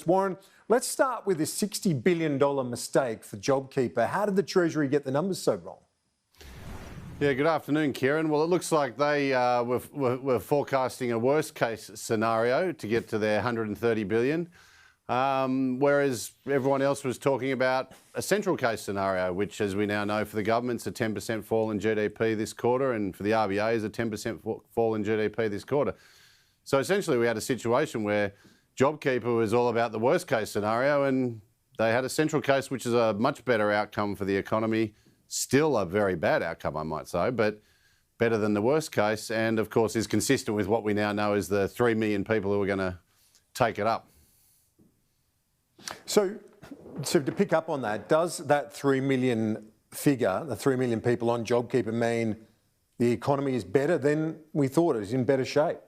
Warren, let's start with this $60 billion mistake for JobKeeper. How did the Treasury get the numbers so wrong? Yeah, good afternoon, Kieran. Well, it looks like they were forecasting a worst-case scenario to get to their $130 billion, whereas everyone else was talking about a central-case scenario, which, as we now know, for the government's a 10% fall in GDP this quarter, and for the RBA is a 10% fall in GDP this quarter. So essentially, we had a situation where JobKeeper was all about the worst-case scenario, and they had a central case, which is a much better outcome for the economy. Still a very bad outcome, I might say, but better than the worst case, and of course is consistent with what we now know is the 3 million people who are going to take it up. So to pick up on that, does that 3 million figure, the 3 million people on JobKeeper, mean the economy is better than we thought it is, in better shape?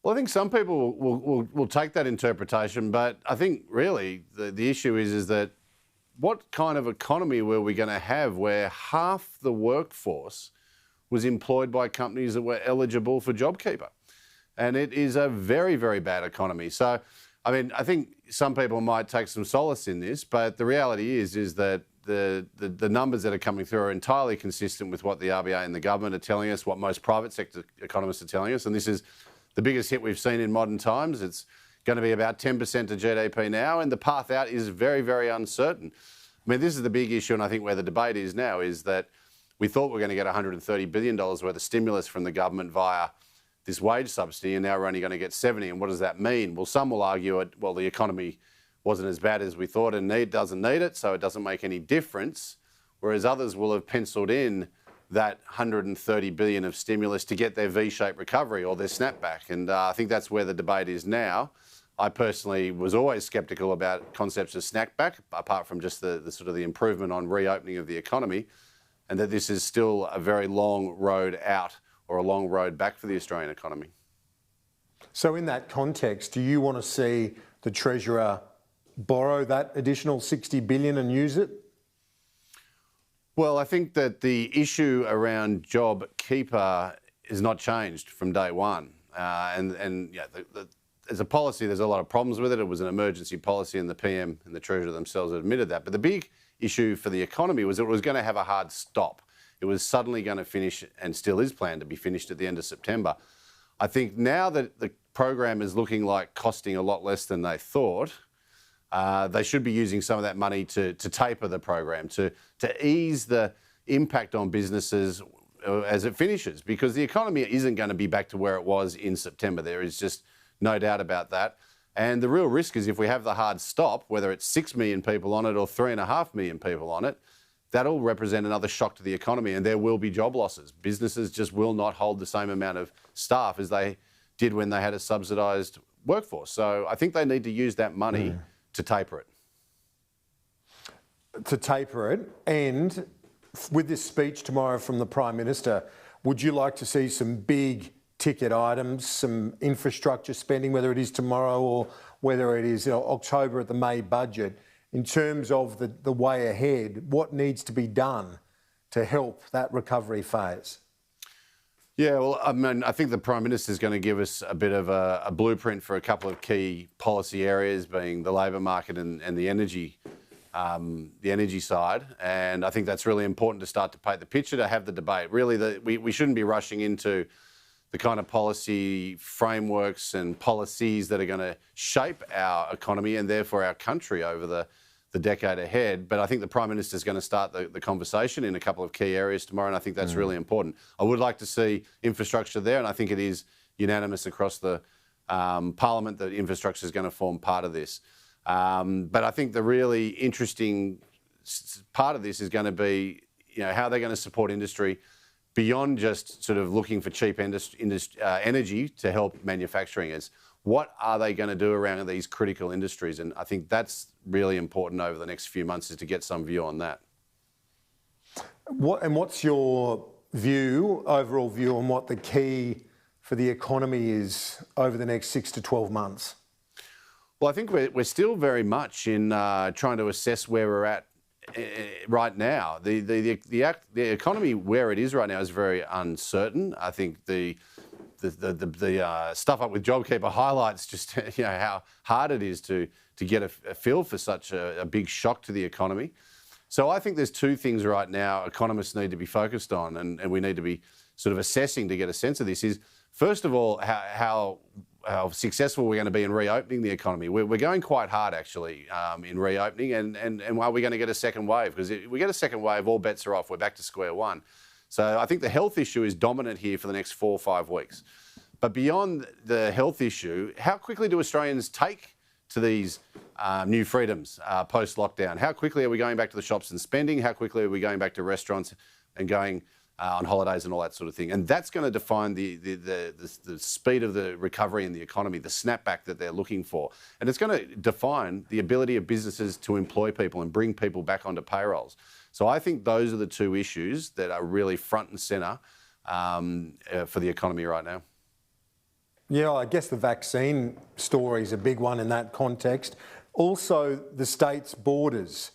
Well, I think some people will take that interpretation, but I think really the issue is that what kind of economy were we going to have where half the workforce was employed by companies that were eligible for JobKeeper? And it is a very, very bad economy. So, I mean, I think some people might take some solace in this, but the reality is that the numbers that are coming through are entirely consistent with what the RBA and the government are telling us, what most private sector economists are telling us. And this is the biggest hit we've seen in modern times. It's going to be about 10% of GDP now, and the path out is very, very uncertain. I mean, this is the big issue, and I think where the debate is now is that we thought we were going to get $130 billion worth of stimulus from the government via this wage subsidy, and now we're only going to get 70. And what does that mean? Well, some will argue the economy wasn't as bad as we thought and doesn't need it, so it doesn't make any difference, whereas others will have penciled in that $130 billion of stimulus to get their V-shaped recovery or their snapback. And I think that's where the debate is now. I personally was always sceptical about concepts of snapback, apart from just the sort of the improvement on reopening of the economy, and that this is still a very long road out or a long road back for the Australian economy. So in that context, do you want to see the Treasurer borrow that additional $60 billion and use it? Well, I think that the issue around JobKeeper is not changed from day one. As a policy, there's a lot of problems with it. It was an emergency policy, and the PM and the Treasurer themselves admitted that. But the big issue for the economy was that it was going to have a hard stop. It was suddenly going to finish, and still is planned to be finished at the end of September. I think now that the program is looking like costing a lot less than they thought, they should be using some of that money to taper the program, to ease the impact on businesses as it finishes, because the economy isn't going to be back to where it was in September. There is just no doubt about that. And the real risk is if we have the hard stop, whether it's 6 million people on it or 3.5 million people on it, that'll represent another shock to the economy, and there will be job losses. Businesses just will not hold the same amount of staff as they did when they had a subsidised workforce. So I think they need to use that money to taper it. To taper it. And with this speech tomorrow from the Prime Minister, would you like to see some big ticket items, some infrastructure spending, whether it is tomorrow or whether it is October at the May budget, in terms of the way ahead? What needs to be done to help that recovery phase? Yeah, well, I mean, I think the Prime Minister is going to give us a bit of a blueprint for a couple of key policy areas, being the labour market and the energy side. And I think that's really important to start to paint the picture, to have the debate. Really, we shouldn't be rushing into the kind of policy frameworks and policies that are going to shape our economy and therefore our country over the decade ahead. But I think the Prime Minister is going to start the conversation in a couple of key areas tomorrow, and I think that's really important. I would like to see infrastructure there, and I think it is unanimous across the Parliament that infrastructure is going to form part of this. But I think the really interesting part of this is going to be, how they're going to support industry beyond just sort of looking for cheap energy to help manufacturing. Is what are they going to do around these critical industries? And I think that's really important over the next few months, is to get some view on that. What's your overall view on what the key for the economy is over the next 6 to 12 months? Well, I think we're still very much in trying to assess where we're at right now. The economy where it is right now is very uncertain. I think the the stuff up with JobKeeper highlights just how hard it is to get a feel for such a big shock to the economy. So I think there's two things right now economists need to be focused on, and we need to be sort of assessing to get a sense of this. Is first of all how successful we're going to be in reopening the economy. We're going quite hard actually in reopening, and are we going to get a second wave? Because if we get a second wave, all bets are off. We're back to square one. So I think the health issue is dominant here for the next 4 or 5 weeks. But beyond the health issue, how quickly do Australians take to these new freedoms post-lockdown? How quickly are we going back to the shops and spending? How quickly are we going back to restaurants and going on holidays and all that sort of thing? And that's going to define the speed of the recovery in the economy, the snapback that they're looking for. And it's going to define the ability of businesses to employ people and bring people back onto payrolls. So I think those are the two issues that are really front and centre for the economy right now. Yeah, I guess the vaccine story is a big one in that context. Also, the state's borders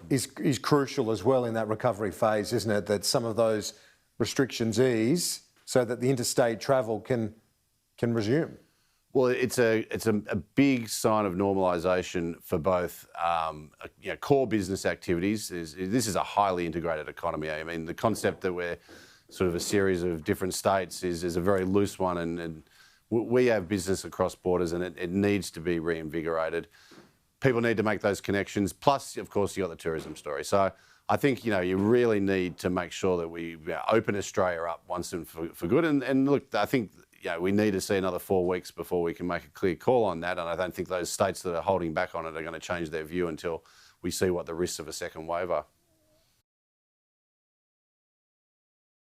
is crucial as well in that recovery phase, isn't it? That some of those restrictions ease so that the interstate travel can resume. Well, it's a big sign of normalisation for both core business activities. This is a highly integrated economy. I mean, the concept that we're sort of a series of different states is a very loose one, and we have business across borders, and it needs to be reinvigorated. People need to make those connections. Plus, of course, you got the tourism story. So I think you really need to make sure that we open Australia up once and for good. And look, I think we need to see another 4 weeks before we can make a clear call on that. And I don't think those states that are holding back on it are going to change their view until we see what the risks of a second wave are.